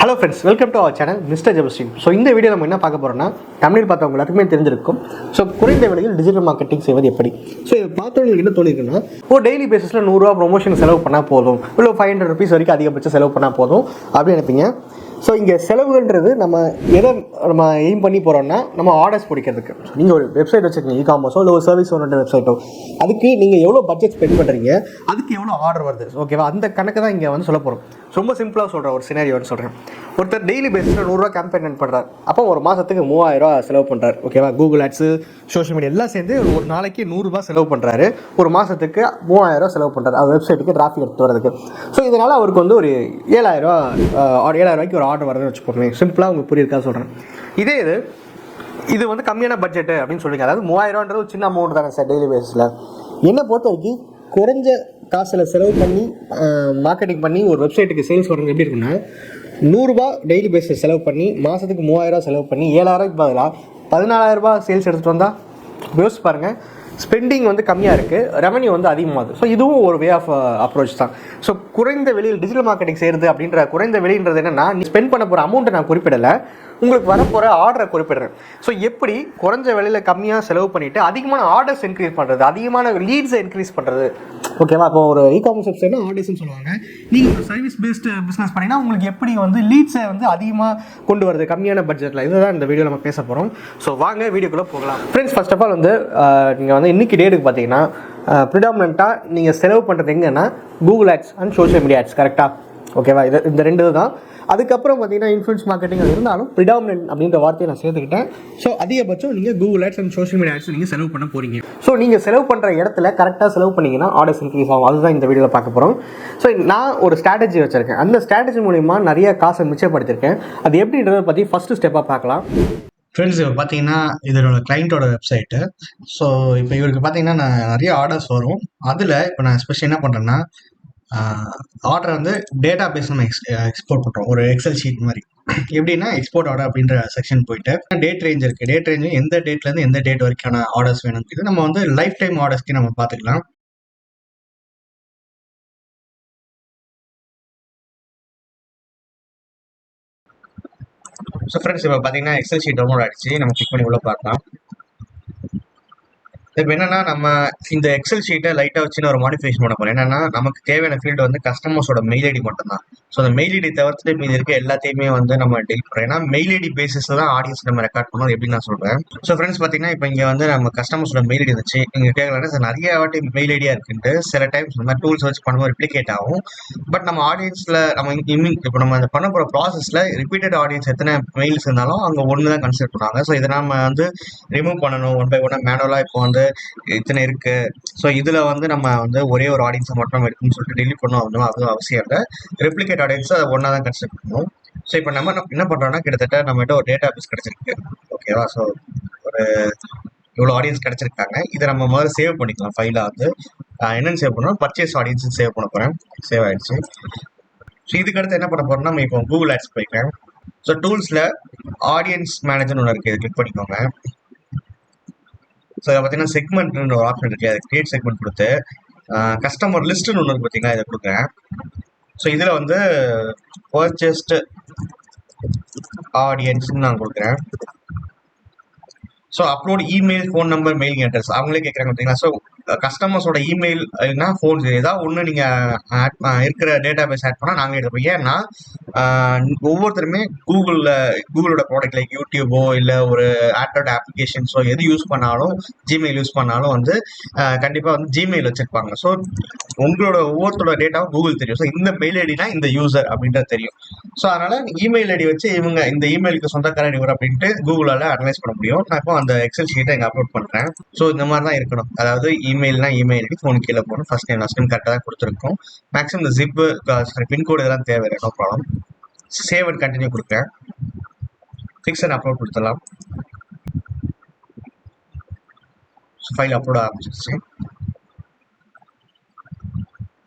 Hello friends, welcome to our channel Mr.Jabastin. So இந்த video நம்ம என்ன பார்க்க போறோம்னா தமிழில் பார்த்தவங்க எல்லாருக்குமே தெரிஞ்சிருக்கும். ஸோ குறைந்த விலையில் டிஜிட்டல் மார்க்கெட்டிங் செய்வது எப்படி. ஸோ இதை பார்த்தவங்களுக்கு என்ன தோணிருக்குன்னா ஒரு டெய்லி பேசிஸில் 100 ரூபா ப்ரொமோஷன் செலவு பண்ணால் போதும், இல்லை 500 rupees வரைக்கும் அதிகபட்சம் செலவு பண்ணால் போதும் அப்படின்னு நினைப்பீங்க. ஸோ இங்கே செலவுன்றது நம்ம எய்ம் பண்ணி போகிறோம்னா நம்ம ஆர்டர்ஸ் பிடிக்கிறதுக்கு. நீங்கள் ஒரு வெப்சைட் வச்சுருக்கீங்க, இ-காமர்ஸோ இல்லை ஒரு சர்வீஸ் ஓரியன்ட் வெப்சைட்டோ, அதுக்கு நீங்கள் எவ்வளோ பட்ஜெட் ஸ்பெண்ட் பண்ணுறீங்க, அதுக்கு எவ்வளோ ஆர்டர் வருது, ஓகேவா? அந்த கணக்கு தான் இங்கே வந்து சொல்ல போகிறோம். ரொம்ப சிம்பிளாக சொல்கிறேன், ஒரு சினாரியோன்னு சொல்கிறேன். ஒருத்தர் டெய்லி பேஸில் 100 ரூபா கேம்பெயின் ரன் பண்ணுறார். அப்போ ஒரு மாதத்துக்கு 3000 ரூபா செலவு பண்ணுறாரு, ஓகேவா? கூகுள் ஆட்ஸு, சோஷியல் மீடியா எல்லாம் சேர்ந்து ஒரு நாளைக்கு 100 ரூபா செலவு பண்ணுறாரு. ஒரு மாதத்துக்கு 3000 ரூபா செலவு பண்ணுறாரு அவர் வெப்சைட்டுக்கு டிராஃபிக் எடுத்து வரதுக்கு. ஸோ இதனால் அவருக்கு வந்து ஒரு 7000 ரூபாய்க்கு ஒரு ஆர்டர் வருதுன்னு வச்சுக்கோங்க. சிம்பிளாக உங்களுக்கு புரியிருக்கா சொல்கிறேன். இதே இது வந்து கம்மியான பட்ஜெட்டு அப்படின்னு சொல்லுங்க. அதாவது 3000 ரூபான்றது ஒரு சின்ன அமௌண்ட் தானே சார் டெய்லி பேஸில். என்னை பொறுத்த வரைக்கும் குறைஞ்ச காசில் செலவு பண்ணி மார்க்கெட்டிங் பண்ணி ஒரு வெப்சைட்டுக்கு சேல்ஸ் பண்ணுறது எப்படி இருக்குன்னா, 100 ரூபா டெய்லி பேஸில் செலவு பண்ணி மாதத்துக்கு 3000 ரூபா செலவு பண்ணி 7000 ரூபாய்க்கு பதிலாக 14000 ரூபா சேல்ஸ் எடுத்துகிட்டு வந்தால் யோசிச்சு பாருங்கள். ஸ்பெண்டிங் வந்து கம்மியாக இருக்குது, ரெவன்யூ வந்து அதிகமாகுது. ஸோ இதுவும் ஒரு வே ஆஃப் அப்ரோச் தான். ஸோ குறைந்த வெளியில் டிஜிட்டல் மார்க்கெட்டிங் செய்கிறது அப்படின்ற குறைந்த வெளின்றது என்னென்னா, நீ ஸ்பெண்ட் பண்ண போகிற அமௌண்ட்டை நான் குறிப்பிடலை, உங்களுக்கு வரப்போகிற ஆர்டரை குறிப்பிடுறேன். ஸோ எப்படி குறைஞ்ச விலையில் கம்மியாக செலவு பண்ணிவிட்டு அதிகமான ஆர்டர்ஸ் இன்க்ரீஸ் பண்ணுறது, அதிகமான லீட்ஸை இன்க்ரீஸ் பண்ணுறது, ஓகேவா? இப்போ ஒரு இ-காமர்ஸ் வெப்சைட்னா ஆர்டர்ஸ்ன்னு சொல்லுவாங்க. நீங்கள் ஒரு சர்வீஸ் பேஸ்டு பிஸ்னஸ் பண்ணிங்கன்னா உங்களுக்கு எப்படி வந்து லீட்ஸை வந்து அதிகமாக கொண்டு வருது கம்மியான பட்ஜெட்டில், இதுதான் இந்த வீடியோ நம்ம பேச போகிறோம். ஸோ வாங்க வீடியோக்குள்ளே போகலாம். ஃப்ரெண்ட்ஸ், ஃபர்ஸ்ட் ஆஃப் ஆல் வந்து நீங்கள் வந்து இன்றைக்கி டேட்டுக்கு பார்த்தீங்கன்னா ப்ரிடாமினண்ட்டாக நீங்கள் செலவு பண்ணுறது எங்கன்னா Google ads and social media ads, கரெக்டாக? ஓகேவா? இந்த ரெண்டு தான். அதுக்கப்புறம் பார்த்தீங்கன்னா இன்ஃப்ளூயன்ஸ் மார்க்கெட்டிங் அது இருந்தாலும் ப்ரிடாமினன்ட் அப்படின்ற வார்த்தையை நான் சேர்த்துக்கிட்டேன். ஸோ அதிகபட்சம் நீங்கள் Google ads and social media ads நீங்கள் செலவு பண்ண போகிறீங்க. ஸோ நீங்கள் செலவு பண்ணுற இடத்துல கரெக்டாக செலவு பண்ணிங்கன்னா ஆர்டர்ஸ் இன்க்ரீஸ் ஆகும். அதுதான் இந்த வீடியோவில் பார்க்க போகிறோம். ஸோ நான் ஒரு ஸ்ட்ராட்டஜி வச்சுருக்கேன். அந்த ஸ்ட்ராட்டஜி மூலிமா நிறைய காசை மிச்சப்படுத்திருக்கேன். அது எப்படின்றத பற்றி ஃபஸ்ட்டு ஸ்டெப்பாக பார்க்கலாம். ஃப்ரெண்ட்ஸ், இப்போ பார்த்தீங்கன்னா இதனோட கிளைண்ட்டோட வெப்சைட்டு. ஸோ இப்போ இவருக்கு பார்த்தீங்கன்னா நான் நிறைய ஆர்டர்ஸ் வரும். அதில் இப்போ நான் ஸ்பெஷல் என்ன பண்ணுறேன்னா, ஆர்டர் வந்து டேட்டா பேஸ் நம்ம எக்ஸ்போர்ட் பண்ணுறோம், ஒரு எக்ஸல் ஷீட் மாதிரி. எப்படின்னா எக்ஸ்போர்ட் ஆர்டர் அப்படின்ற செக்ஷன் போயிட்டு டேட் ரேஞ்ச் இருக்குது. டேட் ரேஞ்சு எந்த டேட்லேருந்து எந்த டேட் வரைக்கான ஆர்டர்ஸ் வேணும்னு நம்ம வந்து லைஃப் டைம் ஆர்டர்ஸ்க்கு நம்ம பார்த்துக்கலாம். ஸோ ஃப்ரெண்ட்ஸ், இப்போ பார்த்தீங்கன்னா எக்ஸல் ஷீட் டவுன்லோட் ஆகிடுச்சு. நம்ம கிளிக் பண்ணி உள்ள பார்க்கலாம். இப்போ என்னன்னா, நம்ம இந்த எக்ஸல் ஷீட்டை லைட்டாக வச்சு ஒரு மாடிஃபிகேஷன் பண்ண போகிறோம். என்னன்னா, நமக்கு தேவையான ஃபீல்டு வந்து கஸ்டமர்ஸோட மெயில் ஐடி மட்டும்தான். ஸோ அந்த மெயில் ஐடி தவிர்த்துட்டு மீதி இருக்க எல்லாத்தையுமே வந்து நம்ம டெலிட் பண்ணுறோம். ஏன்னா மெயில் ஐடி பேசிஸில் தான் ஆடியன்ஸ் நம்ம ரெக்கார்ட் பண்ணோம். எப்படி நான் சொல்கிறேன். ஸோ ஃப்ரெண்ட்ஸ், பார்த்தீங்கன்னா இப்போ இங்கே வந்து நம்ம கஸ்டமர்ஸோட மெயில் ஐடி வச்சு நீங்கள் கேட்கலாம் சார், நிறைய வாட்டி மெயில் ஐடியா இருக்குன்ட்டு சில டைம்ஸ் இந்த மாதிரி டூல்ஸ் வச்சு பண்ணும்போது ரிப்ளிகேட் ஆகும். பட் நம்ம ஆடியன்ஸில் நம்ம இப்போ நம்ம அந்த பண்ண போகிற ப்ராசஸில் ரிப்பீட்டட் ஆடியன்ஸ் எத்தனை மெயில்ஸ் இருந்தாலும் அங்கே ஒன்று தான் கன்சிடர் பண்ணுவாங்க. ஸோ இதை நம்ம வந்து ரிமூவ் பண்ணணும் ஒன் பை ஒன்னாக மேனுவலாக. இப்போ வந்து இத்தனை இருக்கு. ஸோ இதுல வந்து நம்ம வந்து ஒரே ஒரு ஆடியன்ஸை மட்டும் நம்ம இருக்குன்னு சொல்லிட்டு டெலிட் பண்ணோம் அப்படின்னா அதுவும் அவசியம் இல்லை. ரெப்ளிகேட் ஆடியன்ஸை அதை ஒன்றா தான் கன்சிடர் பண்ணணும். ஸோ இப்போ நம்ம என்ன பண்றோம்னா, கிட்டத்தட்ட நம்மகிட்ட ஒரு டேட்டா பேஸ் கிடைச்சிருக்கு, ஓகேவா? ஸோ ஒரு இவ்வளோ ஆடியன்ஸ் கிடைச்சிருக்காங்க. இதை நம்ம முதல்ல சேவ் பண்ணிக்கலாம். ஃபைலாக வந்து என்னென்னு சேவ் பண்ணணும், பர்ச்சேஸ் ஆடியன்ஸ் சேவ் பண்ண போகிறேன். சேவ் ஆயிடுச்சு. ஸோ இதுக்கு அடுத்து என்ன பண்ண போறோம்னா, நம்ம இப்போ கூகுள் ஆட்ஸ் போய்க்கிறேன். ஸோ டூல்ஸில் ஆடியன்ஸ் மேனேஜர்னு ஒன்று இருக்குது, கிளிக் பண்ணிக்கோங்க. ஸோ பார்த்தீங்கன்னா செக்மெண்ட்னு ஒரு ஆப்ஷன் இருக்குது, அது கிரியேட் செக்மெண்ட் கொடுத்து கஸ்டமர் லிஸ்ட்டுன்னு ஒன்று பார்த்தீங்கன்னா இதை கொடுக்குறேன். ஸோ இதில் வந்து பர்ச்சேஸ்டு ஆடியன்ஸ்ன்னு நான் கொடுக்குறேன். So upload email, phone number, mail address அவங்களே கேட்குறாங்க பார்த்தீங்களா. ஸோ கஸ்டமர்ஸோட இமெயில் இல்லைனா ஃபோன் ஏதாவது ஒன்று நீங்கள் இருக்கிற டேட்டா பேஸ் ஆட் பண்ணால் நாங்கள் எடுப்போம். ஏன்னா ஒவ்வொருத்தருமே கூகுளோட ப்ராடக்ட் லைக் யூடியூபோ இல்லை ஒரு ஆட்டோட அப்ளிகேஷன்ஸோ எது யூஸ் பண்ணாலும், ஜிமெயில் யூஸ் பண்ணாலும் வந்து கண்டிப்பாக வந்து ஜிமெயில் வச்சுருப்பாங்க. ஸோ உங்களோட ஒவ்வொருத்தரோட டேட்டாவும் கூகுள் தெரியும். ஸோ இந்த மெயில் ஐடினா இந்த யூசர் அப்படின்றது தெரியும். ஸோ அதனால் இமெயில் ஐடி வச்சு இவங்க இந்த இமெயிலுக்கு சொந்தக்காரன் இவர் அப்படின்ட்டு கூகுளால் அனலைஸ் பண்ண முடியும். நான் இப்போ அந்த எக்ஸல் ஷீட்டை இங்கே அப்லோட் பண்ணுறேன். ஸோ இந்த மாதிரி தான் இருக்கணும். அதாவது இமெயில்னா இமெயில் ஐடி, ஃபோன் கீழே போகணும், ஃபர்ஸ்ட் நேம் லாஸ்ட் நேம் கரெக்டாக தான் கொடுத்துருக்கோம். மேக்ஸிமம் இந்த ஜிப்பு பின்கோடு இதெல்லாம் தேவையில்லை, no problem. Save and continue கொடுக்குறேன். ஃபிக்ஸ் அண்ட் அப்லோட் கொடுத்துடலாம். ஃபைல் அப்லோட் ஆரம்பிச்சிருச்சு.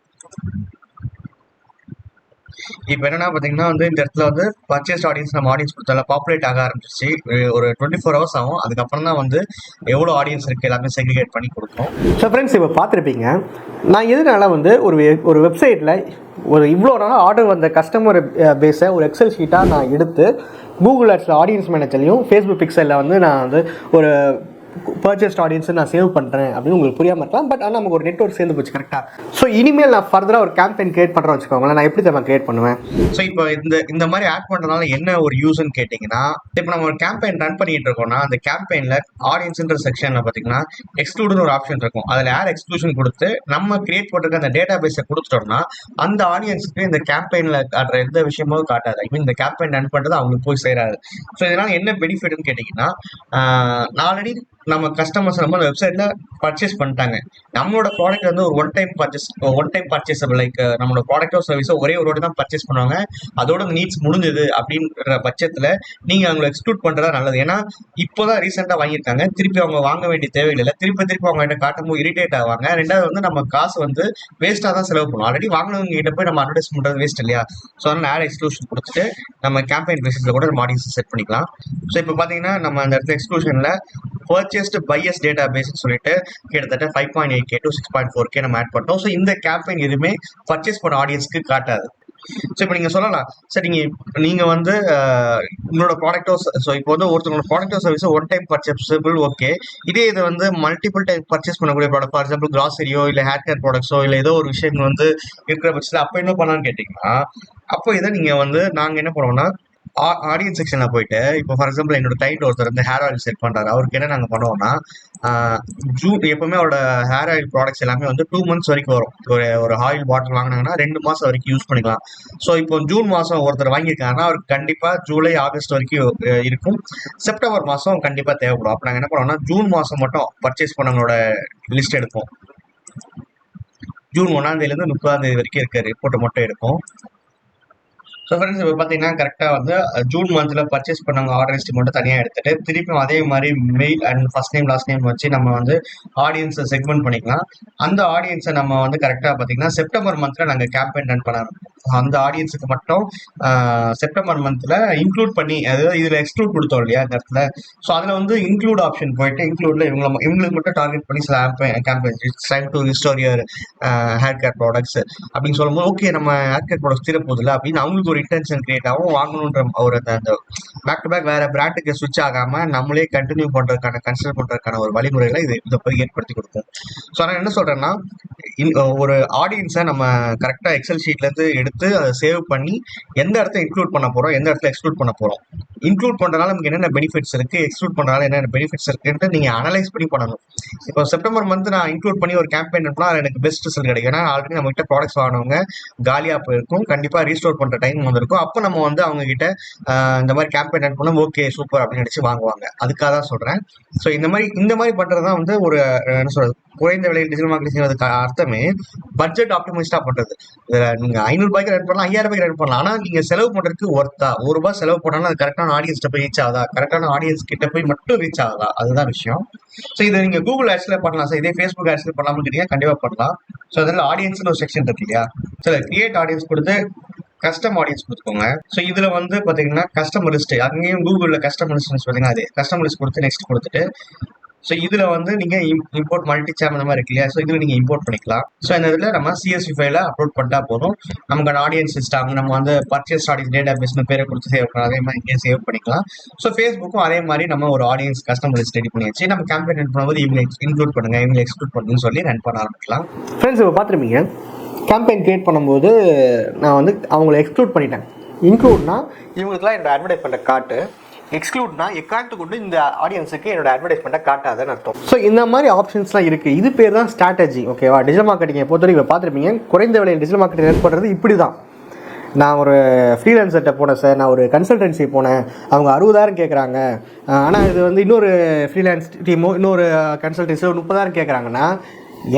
இப்போ என்னன்னா பார்த்தீங்கன்னா வந்து இந்த இடத்துல வந்து பர்ச்சேஸ் ஆடியன்ஸ் நம்ம ஆடியன்ஸ் கொடுத்தால பாப்புலேட் ஆக ஆரம்பிச்சிச்சு. ஒரு 24 ஹவர்ஸ் ஆகும். அதுக்கப்புறம் தான் வந்து எவ்வளோ ஆடியன்ஸ் இருக்குது எல்லாமே செக்ரிகேட் பண்ணி கொடுக்கும். ஸோ ஃப்ரெண்ட்ஸ், இப்போ பார்த்துருப்பீங்க நான் எதனால வந்து ஒரு வெப்சைட்டில் ஒரு இவ்வளோ நாளாக ஆர்டர் வந்த கஸ்டமர் பேஸை ஒரு எக்ஸல் ஷீட்டாக நான் எடுத்து கூகுள் ஆட்ஸில் ஆடியன்ஸ் மேனேஜர்லையும் ஃபேஸ்புக் பிக்சலில் வந்து நான் வந்து ஒரு பர்ச்சேஸ்ட் ஆடியன்ஸை நான் சேவ் பண்ணுறேன் அப்படின்னு உங்களுக்கு புரியாமல் இருக்கலாம். பட் ஆனால் நமக்கு ஒரு நெட்வொர்க் சேர்ந்து போச்சு கரெக்டாக. ஸோ இனிமேல் நான் ஃபர்தராக ஒரு கேம்பெயின் கிரியேட் பண்ணுறேன் வச்சுக்கோங்களேன், நான் எப்படி தான் கிரியேட் பண்ணுவேன். ஸோ இப்போ இந்த மாதிரி ஆட் பண்ணுறதுனால என்ன ஒரு யூஸ்ன்னு கேட்டிங்கன்னா, இப்போ நம்ம ஒரு கேம்பெயின் ரன் பண்ணிட்டு இருக்கோம்னா அந்த கேம்பெயினில் ஆடியன்ஸ்ன்ற செக்ஷனில் பார்த்தீங்கன்னா எக்ஸ்க்ளூடுன்னு ஒரு ஆப்ஷன் இருக்கும். அதில் யார் எக்ஸ்க்ளூஷன் கொடுத்து நம்ம கிரியேட் பண்ணிருக்க அந்த டேட்டா பேஸை கொடுத்துட்டோம்னா அந்த ஆடியன்ஸுக்கு இந்த கேம்பெயினில் காட்டுற எந்த விஷயமும் காட்டாது. ஐ மீன் இந்த கேம்பெயின் ரன் பண்ணுறது அவங்களுக்கு போய் சேராது. ஸோ இதனால் என்ன பெனிஃபிட்னு கேட்டிங்கன்னா, ஆல்ரெடி நம்ம கஸ்டமர்ஸ் நம்ம வெப்சைட்ல பர்ச்சேஸ் பண்ணிட்டாங்க. நம்மளோட ப்ராடக்ட் வந்து ஒரு ஒன் டைம் பர்ச்சேசபிள். லைக் நம்மளோட ப்ராடக்டோ சர்வீஸோ ஒரே ஒரு வாட்டி தான் பர்ச்சேஸ் பண்ணுவாங்க. அதோட நீட்ஸ் முடிஞ்சது அப்படின்ற பட்சத்தில் நீங்கள் அவங்களை எக்ஸ்க்ளூட் பண்ணுறதா நல்லது. ஏன்னா இப்போதான் ரீசெண்டாக வாங்கியிருக்காங்க, திருப்பி அவங்க வாங்க வேண்டிய தேவையில்லை. திருப்பி அவங்க கிட்ட காட்டும்போது இரிட்டேட் ஆவாங்க. ரெண்டாவது வந்து நம்ம காசு வந்து வேஸ்ட்டாக தான் செலவு பண்ணுவோம். ஆல்ரெடி வாங்கினவங்க கிட்ட போய் நம்ம அட்வர்டைஸ் பண்ணுறது வேஸ்ட் இல்லையா? ஸோ அதனால் ஆட் எக்ஸ்க்ளூஷன் கொடுத்துட்டு நம்ம கேம்பெயின் பேசிஸில் கூட நம்ம ஆடியன்ஸ் செட் பண்ணிக்கலாம். ஸோ இப்போ பார்த்தீங்கன்னா நம்ம அந்த இடத்துல எக்ஸ்க்ளூஷனில் பர்ச்சேஸ்டு பையஸ் டேட்டா பேஸ்ன்னு சொல்லிட்டு கிட்டத்தட்ட 5.8K to 6.4K நம்ம ஆட் பண்ணிட்டோம். ஸோ இந்த கேம்பெயின் எதுவுமே பர்ச்சேஸ் பண்ண ஆடியன்ஸ்க்கு காட்டாது. ஸோ இப்போ நீங்கள் சொல்லலாம், சார் நீங்கள் வந்து உங்களோட ப்ராடக்டோ, ஸோ இப்போ வந்து ஒருத்தவங்களோட ப்ராடக்டோ சர்வீஸோ ஒன் டைம் பர்ச்சேசபிள், ஓகே. இதை வந்து மல்டிபிள் டைம் பர்ச்சேஸ் பண்ணக்கூடிய ப்ராடக்ட், ஃபார் எக்ஸாம்பிள் கிராசரியோ இல்லை ஹேர் கேர் ப்ராடக்ட்ஸோ இல்லை ஏதோ ஒரு விஷயம் வந்து இருக்கிற பட்சத்தில் அப்போ என்ன பண்ணலான்னு கேட்டிங்கன்னா, அப்போ இதை நீங்கள் வந்து நாங்கள் என்ன பண்ணுவோம்னா ஆடியன்ஸ் செக்ஷனில் போயிட்டு, இப்போ ஃபார் எக்ஸாம்பிள் என்னோட கிளைண்ட் ஒருத்தர் வந்து ஹேர் ஆயில் செட் பண்ணுறாரு. அவருக்கு என்ன நாங்கள் பண்ணுவோம்னா, எப்பவுமே அவரோட ஹேர் ஆயில் ப்ராடக்ட்ஸ் எல்லாமே வந்து 2 months வரைக்கும் வரும். ஒரு ஆயில் பாட்டில் வாங்கினாங்கன்னா 2 மாதம் வரைக்கும் யூஸ் பண்ணிக்கலாம். ஸோ இப்போ ஜூன் மாதம் ஒருத்தர் வாங்கியிருக்காங்கன்னா அவருக்கு கண்டிப்பாக ஜூலை ஆகஸ்ட் வரைக்கும் இருக்கும். செப்டம்பர் மாதம் கண்டிப்பாக தேவைப்படும். அப்போ நாங்கள் என்ன பண்ணுவோம்னா ஜூன் மாதம் மட்டும் பர்ச்சேஸ் பண்ணவங்களோட லிஸ்ட் எடுப்போம். ஜூன் 1ஆம் தேதியிலேருந்து 30ஆம் தேதி வரைக்கும் இருக்க ரிப்போர்ட்டை மட்டும் எடுப்போம். ஸோ ஃப்ரெண்ட்ஸ், இப்போ பார்த்தீங்கன்னா கரெக்டாக வந்து ஜூன் மந்தில் பர்ச்சேஸ் பண்ணவங்க ஆர்டர் லிஸ்ட் மட்டும் தனியாக எடுத்துட்டு திருப்பியும் அதே மாதிரி mail and first name last name வச்சு நம்ம வந்து ஆடியன்ஸை செக்மெண்ட் பண்ணிக்கலாம். அந்த ஆடியன்ஸை நம்ம வந்து கரெக்டாக பார்த்தீங்கன்னா செப்டம்பர் மந்தில் நாங்கள் கேம்பெயின் ரன் பண்ணணும். அந்த ஆடியன்ஸுக்கு மட்டும் செப்டம்பர் மந்தில் இன்க்ளூட் பண்ணி, அதாவது இதில் எக்ஸ்க்ளூட் கொடுத்தோம் இல்லையா இந்த இடத்துல. ஸோ அதில் வந்து இன்க்ளூட் ஆப்ஷன் போயிட்டு இன்க்ளூட்ல இவங்களுக்கு மட்டும் டார்கெட் பண்ணி சில campaign time to restore your hair care products அப்படின்னு சொல்லும்போது, ஓகே நம்ம ஹேர் கேர் ப்ராடக்ட்ஸ் தீரப்போதில்லை அப்படின்னு அவங்களுக்கு ஒரு இன்டென்ஷன் கிரியேட் ஆகும். வாங்கணுன்ற ஒரு அந்த பேக் டு பேக் வேற பிராண்டுக்கு ஸ்விட்ச் ஆகாம நம்மளே கண்டினியூ பண்றதுக்கான கன்சிடர் பண்றதுக்கான ஒரு வழிமுறைகளை இதை போய் ஏற்படுத்தி கொடுக்கும். ஸோ நான் என்ன சொல்றேன்னா, ஒரு ஆடியன்ஸை நம்ம கரெக்டா எக்ஸல் ஷீட்ல இருந்து எடுத்து அதை சேவ் பண்ணி எந்த இடத்த இன்க்ளூட் பண்ண போறோம், எந்த இடத்துல எக்ஸ்க்ளூட் பண்ண போறோம், இன்க்ளூட் பண்றதுனால நமக்கு என்னென்ன பெனிஃபிட்ஸ் இருக்கு, எக்ஸ்க்ளூட் பண்றதுனால என்னென்ன பெனிஃபிட்ஸ் இருக்குன்ட்டு நீங்க அனலைஸ் பண்ணி பண்ணணும். இப்போ செப்டம்பர் மந்த் நான் இன்க்ளூட் பண்ணி ஒரு கேம்பெயின் பண்ணா எனக்கு பெஸ்ட் ரிசல்ட் கிடைக்கும். ஏன்னா ஆல்ரெடி நம்ம கிட்ட ப்ராடக்ட்ஸ் வாங்கினவங்க காலியா போயிருக்கும், கண்டிப்பா ரீஸ்டோர் பண்ற டைம் வந்திருக்கும். அப்போ நம்ம வந்து அவங்க கிட்ட இந்த மாதிரி கேம்பெயின் ரன் பண்ணோம், ஓகே சூப்பர் அப்படின்னு நினைச்சு வாங்குவாங்க. அதுக்காக தான் சொல்றேன். ஸோ இந்த மாதிரி பண்றதுதான் வந்து ஒரு என்ன சொல்றது, குறைந்த விலையில் டிஜிட்டல் மார்க்கெட்டிங் செய்வதற்கு அர்த்தமே பட்ஜெட் ஆப்டிமைஸ்டா பண்றது. நீங்க 500 ரூபாய்க்கு ரன் பண்ணலாம், 5000 ரூபாய்க்கு ரன் பண்ணலாம். ஆனா நீங்க செலவு பண்றதுக்கு ஒர்த்தா, ₹1 செலவு பண்ணாலும் அது கரெக்டான ஆடியன்ஸ் போய் ரீச் ஆகுதா, கரெக்டான ஆடியன்ஸ் கிட்ட போய் மட்டும் ரீச் ஆகுதா, அதுதான் விஷயம். ஸோ இதை நீங்க கூகுள் ஆட்ஸ்ல பண்ணலாம் சார், இதே ஃபேஸ்புக் ஆட்ஸ்ல பண்ணலாம்னு கேட்டீங்க, கண்டிப்பா பண்ணலாம். ஸோ அதில் ஆடியன்ஸ்னு ஒரு செக்ஷன் இருக்கு இல்லையா, ஸோ கிரியேட் ஆடியன்ஸ் கொடுத்து கஸ்டம் ஆடியன்ஸ் கொடுத்துக்கோங்க. ஸோ இதுல வந்து பாத்தீங்கன்னா கஸ்டமர் லிஸ்ட், அங்கேயும் கூகுள்ல கஸ்டமர் லிஸ்ட் பார்த்தீங்கன்னா அது கஸ்டமர் லிஸ்ட் கொடுத்து நெக்ஸ்ட் கொடுத்துட்டு, ஸோ இதுல வந்து நீங்க இம்போர்ட் மல்டி சேம் அந்த மாதிரி இருக்கு இல்லையா, ஸோ இதுல நீங்க இம்போர்ட் பண்ணிக்கலாம். ஸோ இந்த இதுல நம்ம CSV ஃபைல அப்லோட் பண்ணிட்டா போதும். நமக்கு ஆடியன்ஸ் லிஸ்ட் ஆகும், நம்ம வந்து பர்ச்சேஸ் ஆடியன்ஸ் டேட்டா பேஸ்னு பேரை கொடுத்து சேவ் பண்ணலாம். அதே மாதிரி இங்கே சேவ் பண்ணிக்கலாம். ஸோ ஃபேஸ்புக்கும் அதே மாதிரி நம்ம ஒரு ஆடியன்ஸ் கஸ்டமர் லிஸ்ட் ரெடி பண்ணியாச்சு. நம்ம கேம்பெயின் ரன் பண்ணும்போது இவங்க இன்க்ளூட் பண்ணுங்க, இவங்க எக்ஸ்க்ளூட் பண்ணுங்கன்னு சொல்லி ரன் பண்ண ஆரம்பிக்கலாம். ஃப்ரெண்ட்ஸ், இப்போ பார்த்துருப்பீங்க கேம்பெயின் கிரியேட் பண்ணும்போது நான் வந்து அவங்கள எக்ஸ்க்ளூட் பண்ணிட்டேன். இன்க்ளூட்னா இவங்களுக்குலாம் என்னோட அட்வர்டைஸ்மெண்ட்டை காட்டு, எக்ஸ்க்ளூட்னா எக்காட்டு கொண்டு இந்த ஆடியன்ஸுக்கு என்னோட அட்வர்டைஸ்மெண்ட்டை காட்டாதுன்னு அர்த்தம். ஸோ இந்த மாதிரி ஆப்ஷன்ஸ்லாம் இருக்குது. இது பேர் தான் ஸ்ட்ராட்டஜி. ஓகேவா? டிஜிட்டல் மார்க்கெட்டிங்கை பொறுத்தவரைக்கும் இப்போ பார்த்துருப்பீங்க, குறைந்த விலையில் டிஜிட்டல் மார்க்கெட்டிங் ரன் பண்ணுறது இப்படி தான். நான் ஒரு ஃப்ரீலான்சர்கிட்ட போனேன் சார், நான் ஒரு கன்சல்டன்சி போனேன், அவங்க 60,000 கேட்குறாங்க. ஆனால் இது வந்து இன்னொரு ஃப்ரீலான்ஸ் டீமோ இன்னொரு கன்சல்டன்சியோ 30,000 கேட்குறாங்கன்னா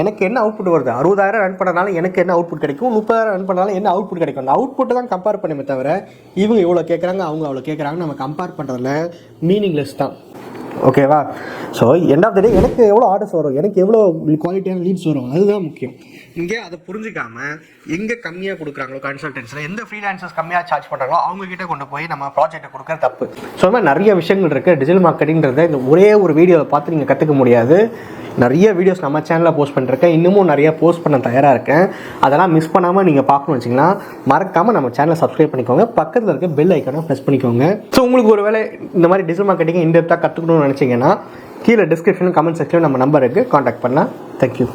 எனக்கு என்ன அவுட்புட் வருது? 60,000 ரன் பண்ணனால எனக்கு என்ன அவுட்புட் கிடைக்கும், 30,000 ரன் பண்ணாலும் என்ன அவுட்புட் கிடைக்கும்? அந்த அவுட்புட்டை தான் கம்பேர் பண்ணுமே தவிர இவங்க இவ்வளோ கேட்குறாங்க அவங்க அவ்வளோ கேட்குறாங்க நம்ம கம்பேர் பண்ணுறதுல மீனிங்லெஸ் தான். ஓகேவா? ஸோ எண்ட் ஆஃப் த டே எனக்கு எவ்வளோ ஆர்டர்ஸ் வரும், எனக்கு எவ்வளோ குவாலிட்டியான லீட்ஸ் வரும், அதுதான் முக்கியம். இங்கே அதை புரிஞ்சிக்காம எங்கே கம்மியாக கொடுக்குறாங்களோ கன்சல்டன்ஸில் எந்த ஃப்ரீலான்சர்ஸ் கம்மியாக சார்ஜ் பண்ணுறாங்களோ அவங்ககிட்ட கொண்டு போய் நம்ம ப்ராஜெக்ட்டை கொடுக்குற தப்பு. ஸோ அது மாதிரி நிறைய விஷயங்கள் இருக்குது. டிஜிட்டல் மார்க்கெட்டிங்கிறத இந்த ஒரே ஒரு வீடியோவை பார்த்து நீங்கள் கற்றுக்க முடியாது. நிறைய வீடியோஸ் நம்ம சேனலில் போஸ்ட் பண்ணிருக்கேன், இன்னமும் நிறைய போஸ்ட் பண்ண தயாராக இருக்கேன். அதெல்லாம் மிஸ் பண்ணாமல் நீங்கள் பார்க்கணும்னு வச்சிங்கன்னா மறக்காமல் நம்ம சேனலை சப்ஸ்கிரைப் பண்ணிக்கோங்க, பக்கத்தில் இருக்க பெல் ஐக்கானை ப்ரெஸ் பண்ணிக்கோங்க. ஸோ உங்களுக்கு ஒரு வேளை இந்த மாதிரி டிஜிட்டல் மார்க்கெட்டிங் இன்டெப்த்தாக கற்றுக்கணும்னு நினச்சிங்கன்னா கீழே டிஸ்கிரிப்ஷன் கமெண்ட் செக்ஷனில் நம்ம நம்பருக்கு காண்டாக்ட் பண்ணலாம். தேங்க்யூ.